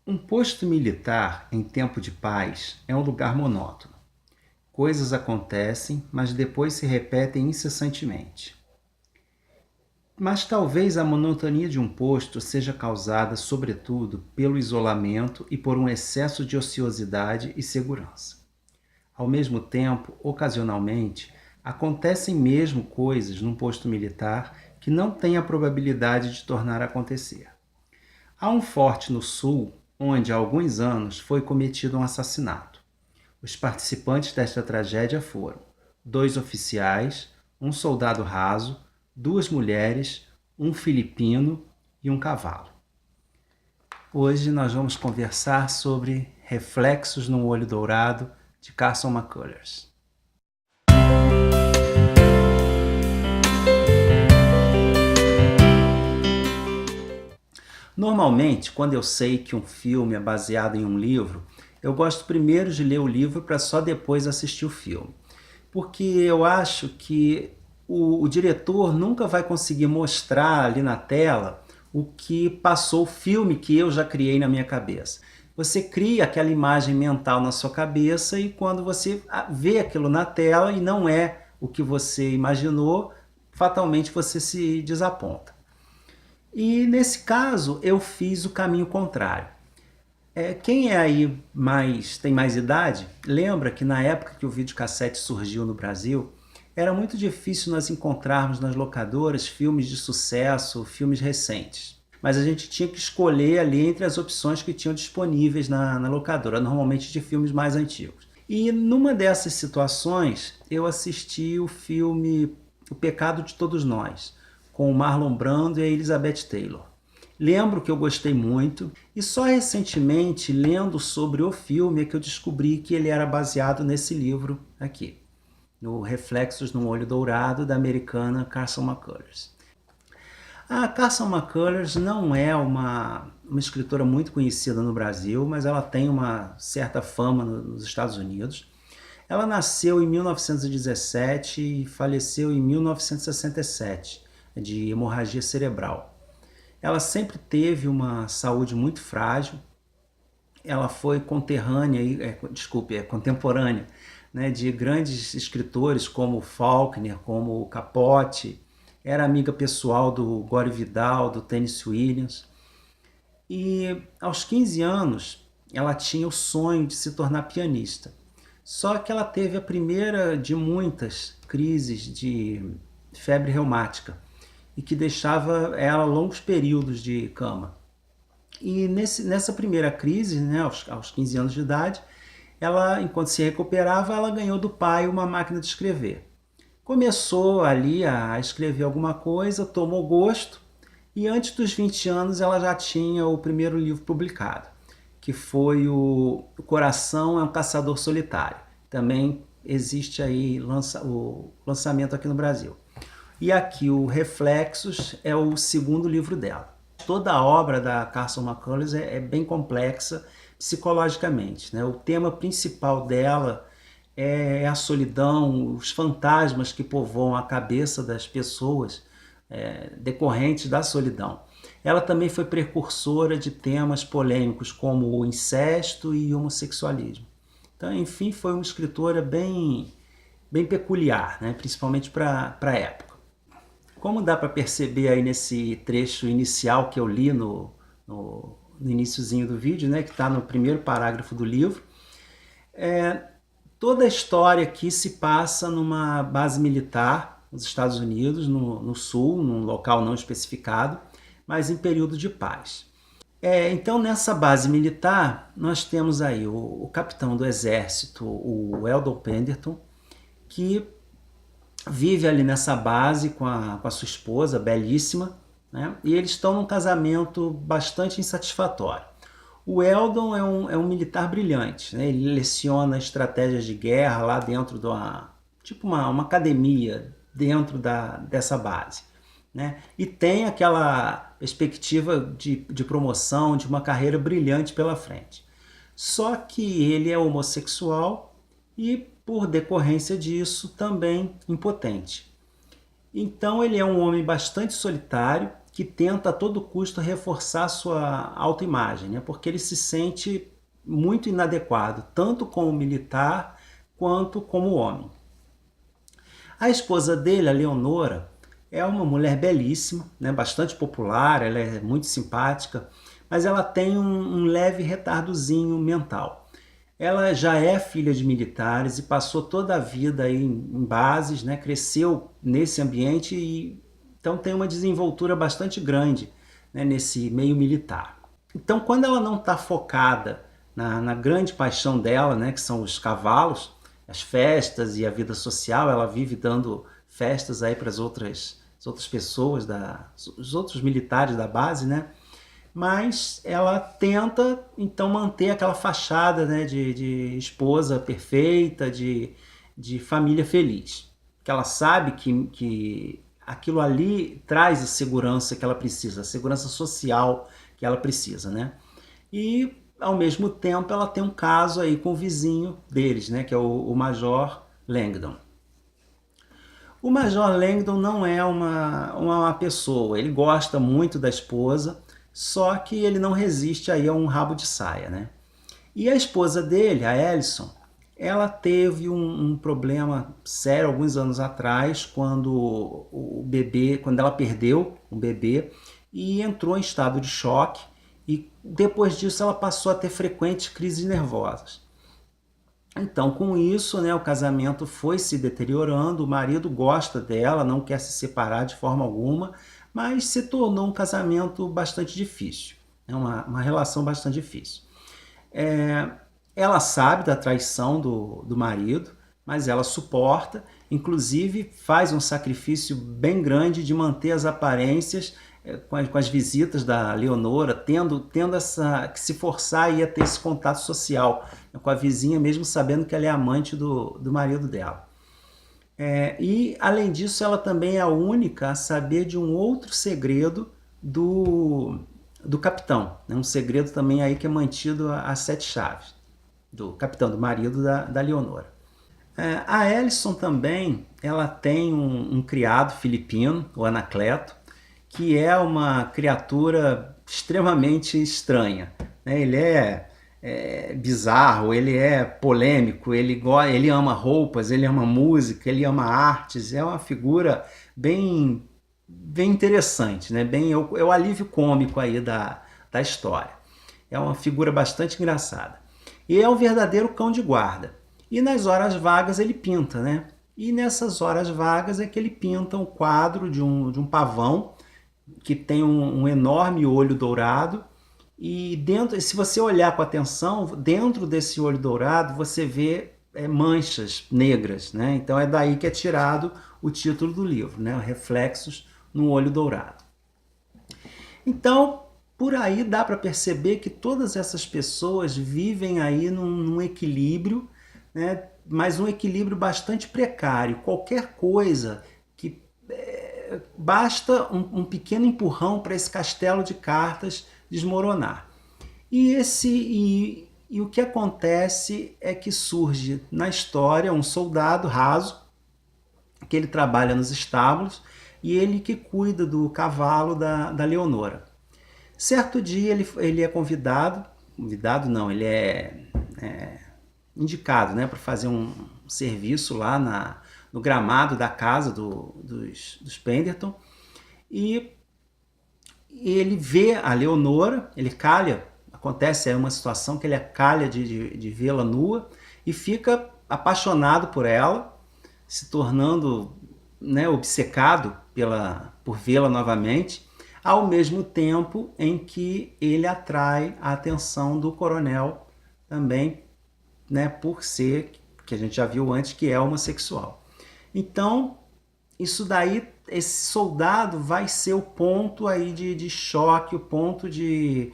Um posto militar em tempo de paz é um lugar monótono. Coisas acontecem, mas depois se repetem incessantemente. Mas talvez a monotonia de um posto seja causada, sobretudo, pelo isolamento e por um excesso de ociosidade e segurança. Ao mesmo tempo, ocasionalmente, acontecem mesmo coisas num posto militar que não têm a probabilidade de tornar a acontecer. Há um forte no sul onde há alguns anos foi cometido um assassinato. Os participantes desta tragédia foram 2 oficiais, um soldado raso, 2 mulheres, um filipino e um cavalo. Hoje nós vamos conversar sobre Reflexos num Olho Dourado, de Carson McCullers. Normalmente, quando eu sei que um filme é baseado em um livro, eu gosto primeiro de ler o livro para só depois assistir o filme. Porque eu acho que o diretor nunca vai conseguir mostrar ali na tela o que passou o filme que eu já criei na minha cabeça. Você cria aquela imagem mental na sua cabeça e quando você vê aquilo na tela e não é o que você imaginou, fatalmente você se desaponta. E nesse caso eu fiz o caminho contrário. Quem é aí tem mais idade, lembra que na época que o videocassete surgiu no Brasil, era muito difícil nós encontrarmos nas locadoras filmes de sucesso, filmes recentes. Mas a gente tinha que escolher ali entre as opções que tinham disponíveis na locadora, normalmente de filmes mais antigos. E numa dessas situações, eu assisti o filme O Pecado de Todos Nós, com o Marlon Brando e a Elizabeth Taylor. Lembro que eu gostei muito e só recentemente, lendo sobre o filme, é que eu descobri que ele era baseado nesse livro aqui, no Reflexos num Olho Dourado, da americana Carson McCullers. A Carson McCullers não é uma escritora muito conhecida no Brasil, mas ela tem uma certa fama nos Estados Unidos. Ela nasceu em 1917 e faleceu em 1967, de hemorragia cerebral. Ela sempre teve uma saúde muito frágil. Ela foi contemporânea, né, de grandes escritores como Faulkner, como Capote. Era amiga pessoal do Gore Vidal, do Tennessee Williams. E aos 15 anos, ela tinha o sonho de se tornar pianista. Só que ela teve a primeira de muitas crises de febre reumática e que deixava ela longos períodos de cama. E nessa primeira crise, né, aos 15 anos de idade, ela, enquanto se recuperava, ela ganhou do pai uma máquina de escrever. Começou ali a escrever alguma coisa, tomou gosto, e antes dos 20 anos ela já tinha o primeiro livro publicado, que foi o Coração é um Caçador Solitário. Também existe aí o lançamento aqui no Brasil. E aqui o Reflexos é o segundo livro dela. Toda a obra da Carson McCullers é bem complexa psicologicamente, né? O tema principal dela é a solidão, os fantasmas que povoam a cabeça das pessoas decorrentes da solidão. Ela também foi precursora de temas polêmicos como o incesto e homossexualismo. Então, enfim, foi uma escritora bem peculiar, né? Principalmente para a época. Como dá para perceber aí nesse trecho inicial que eu li no iniciozinho do vídeo, né, que está no primeiro parágrafo do livro, toda a história aqui se passa numa base militar nos Estados Unidos, no sul, num local não especificado, mas em período de paz. Então, nessa base militar, nós temos aí o capitão do exército, o Eldon Penderton, que vive ali nessa base com a sua esposa, belíssima, né? E eles estão num casamento bastante insatisfatório. O Eldon é um militar brilhante, né? Ele leciona estratégias de guerra lá dentro de uma academia dentro dessa base, né? E tem aquela perspectiva de promoção, de uma carreira brilhante pela frente. Só que ele é homossexual e, por decorrência disso, também impotente. Então ele é um homem bastante solitário que tenta a todo custo reforçar sua autoimagem, né? Porque ele se sente muito inadequado, tanto como militar quanto como homem. A esposa dele, a Leonora, é uma mulher belíssima, né? Bastante popular, ela é muito simpática, mas ela tem um leve retardozinho mental. Ela já é filha de militares e passou toda a vida aí em bases, né? Cresceu nesse ambiente e então tem uma desenvoltura bastante grande, né, nesse meio militar. Então, quando ela não está focada na grande paixão dela, né, que são os cavalos, as festas e a vida social, ela vive dando festas aí para as outras pessoas, os outros militares da base, né? Mas ela tenta então manter aquela fachada, né, de esposa perfeita, de família feliz. Que ela sabe que aquilo ali traz a segurança que ela precisa, a segurança social que ela precisa, né? E ao mesmo tempo ela tem um caso aí com o vizinho deles, né, que é o Major Langdon. O Major Langdon não é uma pessoa, ele gosta muito da esposa, só que ele não resiste aí a um rabo de saia, né? E a esposa dele, a Ellison, ela teve um problema sério alguns anos atrás, quando ela perdeu o bebê e entrou em estado de choque, e depois disso ela passou a ter frequentes crises nervosas. Então, com isso, né, o casamento foi se deteriorando, o marido gosta dela, não quer se separar de forma alguma, mas se tornou um casamento bastante difícil, né, uma relação bastante difícil. Ela sabe da traição do marido, mas ela suporta, inclusive faz um sacrifício bem grande de manter as aparências com as visitas da Leonora, tendo que se forçar a ter esse contato social com a vizinha, mesmo sabendo que ela é amante do marido dela. E, além disso, ela também é a única a saber de um outro segredo do capitão, né? Um segredo também aí que é mantido a sete chaves, do capitão, do marido da Leonora. A Ellison também, ela tem um criado filipino, o Anacleto, que é uma criatura extremamente estranha, né? Ele é bizarro, ele é polêmico, ele ama roupas, ele ama música, ele ama artes, é uma figura bem interessante, né? É o alívio cômico aí da história. É uma figura bastante engraçada. E é um verdadeiro cão de guarda. E nas horas vagas ele pinta, né? E nessas horas vagas é que ele pinta um quadro de um pavão que tem um enorme olho dourado, e se você olhar com atenção, dentro desse olho dourado você vê manchas negras, né? Então é daí que é tirado o título do livro, né? Reflexos no olho dourado. Então, por aí dá para perceber que todas essas pessoas vivem aí num equilíbrio, né? Mas um equilíbrio bastante precário. Qualquer coisa que basta um pequeno empurrão para esse castelo de cartas desmoronar. E o que acontece é que surge na história um soldado raso, que ele trabalha nos estábulos, e ele que cuida do cavalo da Leonora. Certo dia ele é convidado não, ele é indicado, né, para fazer um serviço lá no gramado da casa dos Penderton, e ele vê a Leonora, ele calha, acontece uma situação que ele calha de vê-la nua e fica apaixonado por ela, se tornando, né, obcecado por vê-la novamente, ao mesmo tempo em que ele atrai a atenção do coronel também, né, por ser, que a gente já viu antes, que é homossexual. Então, isso daí, esse soldado vai ser o ponto aí de choque, o ponto de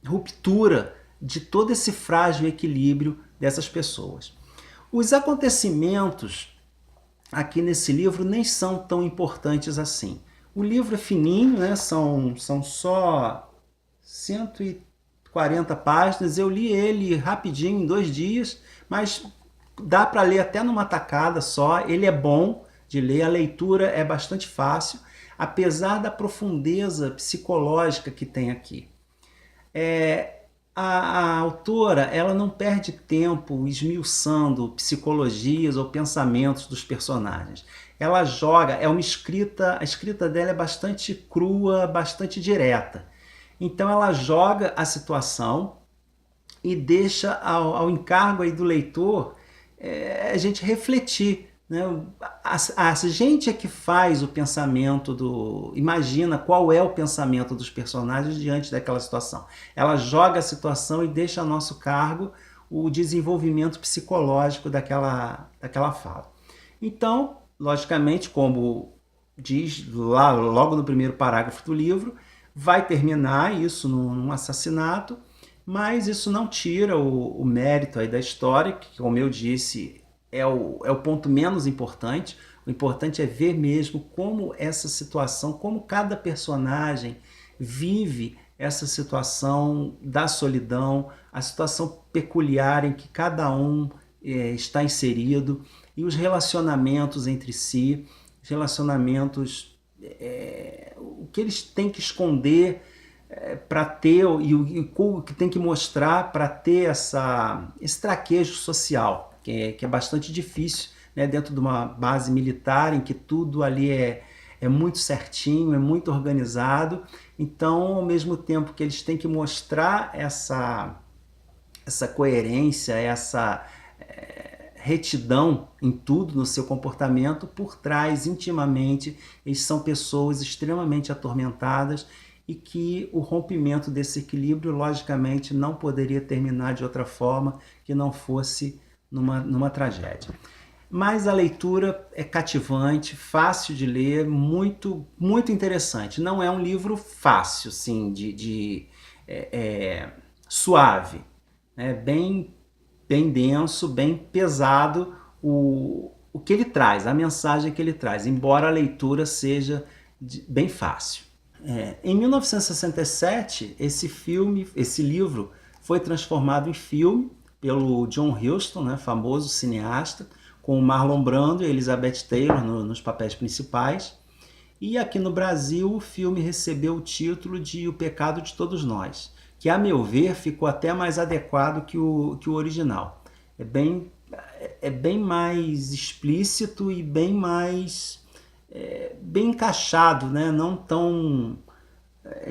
ruptura de todo esse frágil equilíbrio dessas pessoas. Os acontecimentos aqui nesse livro nem são tão importantes assim. O livro é fininho, né? São só 140 páginas. Eu li ele rapidinho, em 2 dias, mas dá para ler até numa tacada só. Ele é bom de ler, a leitura é bastante fácil. apesar da profundeza psicológica que tem aqui. A autora, ela não perde tempo esmiuçando psicologias ou pensamentos dos personagens. Ela joga, a escrita dela é bastante crua, bastante direta. Então ela joga a situação e deixa ao encargo aí do leitor a gente refletir, né? A gente é que faz o pensamento imagina qual é o pensamento dos personagens diante daquela situação. Ela joga a situação e deixa a nosso cargo o desenvolvimento psicológico daquela fala. Então, logicamente, como diz lá logo no primeiro parágrafo do livro, vai terminar isso num assassinato, mas isso não tira o mérito aí da história, que, como eu disse, é o ponto menos importante. O importante é ver mesmo como essa situação, como cada personagem vive essa situação da solidão, a situação peculiar em que cada um está inserido, e os relacionamentos entre si, os relacionamentos, o que eles têm que esconder para ter, e o que tem que mostrar para ter esse traquejo social, que é bastante difícil, né, dentro de uma base militar em que tudo ali é muito certinho, é muito organizado. Então, ao mesmo tempo que eles têm que mostrar essa coerência, essa retidão em tudo no seu comportamento, por trás, intimamente, eles são pessoas extremamente atormentadas e que o rompimento desse equilíbrio, logicamente, não poderia terminar de outra forma que não fosse numa tragédia. Mas a leitura é cativante, fácil de ler, muito, muito interessante. Não é um livro fácil, assim, suave. É bem denso, bem pesado o que ele traz, a mensagem que ele traz, embora a leitura seja bem fácil. Em 1967, esse livro foi transformado em filme pelo John Huston, né, famoso cineasta, com Marlon Brando e Elizabeth Taylor nos papéis principais. E aqui no Brasil o filme recebeu o título de O Pecado de Todos Nós, que a meu ver ficou até mais adequado que o original. É bem mais explícito e bem mais bem encaixado, né? Não tão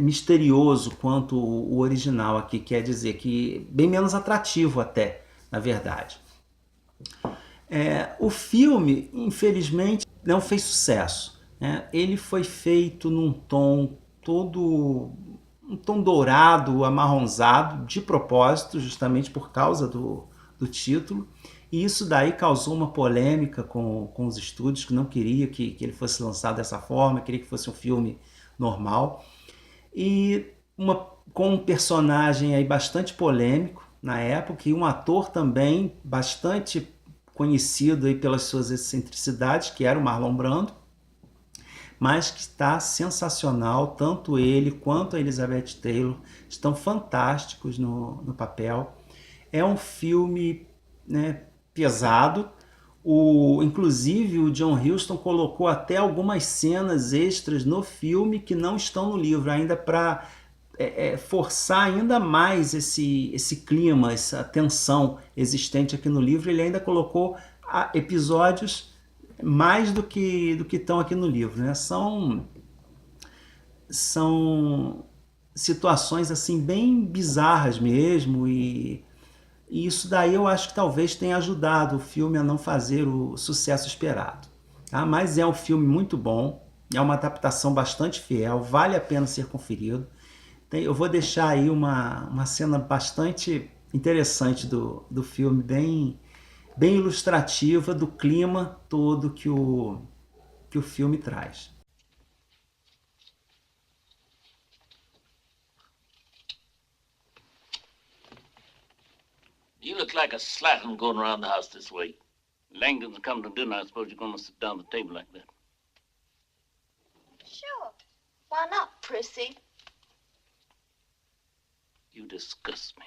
misterioso quanto o original aqui, quer dizer que bem menos atrativo até, na verdade. O filme, infelizmente, não fez sucesso, né? Ele foi feito num tom um tom dourado, amarronzado, de propósito, justamente por causa do título. E isso daí causou uma polêmica com os estúdios, que não queria que ele fosse lançado dessa forma, queria que fosse um filme normal. E com um personagem aí bastante polêmico na época, e um ator também bastante conhecido aí pelas suas excentricidades, que era o Marlon Brando, mas que está sensacional, tanto ele quanto a Elizabeth Taylor estão fantásticos no papel. É um filme, né, pesado. Inclusive o John Huston colocou até algumas cenas extras no filme que não estão no livro, ainda para forçar ainda mais esse clima, essa tensão existente aqui no livro. Ele ainda colocou episódios mais do que estão aqui no livro, né? São situações assim bem bizarras mesmo, e isso daí eu acho que talvez tenha ajudado o filme a não fazer o sucesso esperado. Tá? Mas é um filme muito bom, é uma adaptação bastante fiel, vale a pena ser conferido. Eu vou deixar aí uma cena bastante interessante do filme, bem ilustrativa do clima todo que o filme traz. You look like a slattern going around the house this way. Langdon's come to dinner. I suppose you're going to sit down at the table like that. Sure. Why not, Prissy? You disgust me.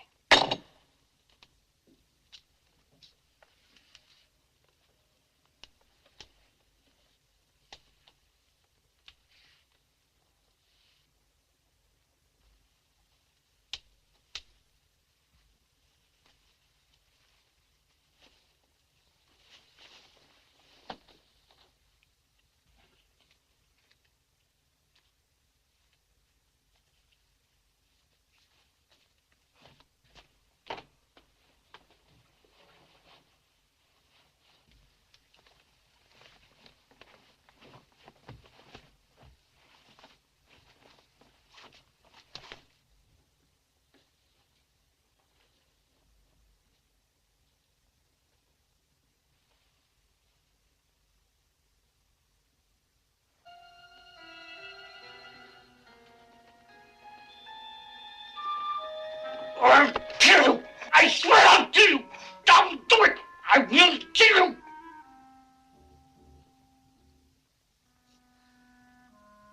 or I'll kill you! I swear I'll kill you! Don't do it! I will kill you!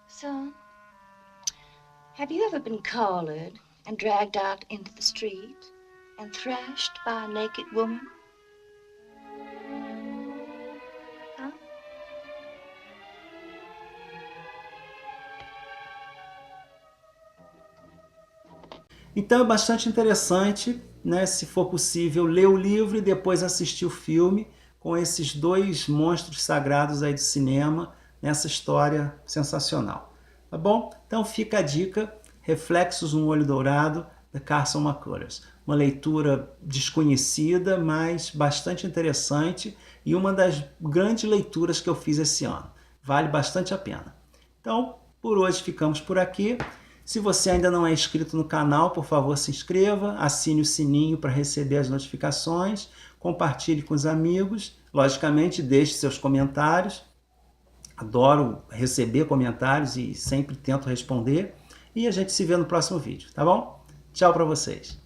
Son, have you ever been collared and dragged out into the street and thrashed by a naked woman? Huh? Então é bastante interessante, né, se for possível, ler o livro e depois assistir o filme com esses dois monstros sagrados aí do cinema, nessa história sensacional. Tá bom? Então fica a dica, Reflexos no Olho Dourado, de Carson McCullers. Uma leitura desconhecida, mas bastante interessante e uma das grandes leituras que eu fiz esse ano. Vale bastante a pena. Então, por hoje ficamos por aqui. Se você ainda não é inscrito no canal, por favor, se inscreva, assine o sininho para receber as notificações, compartilhe com os amigos, logicamente deixe seus comentários. Adoro receber comentários e sempre tento responder. E a gente se vê no próximo vídeo, tá bom? Tchau para vocês!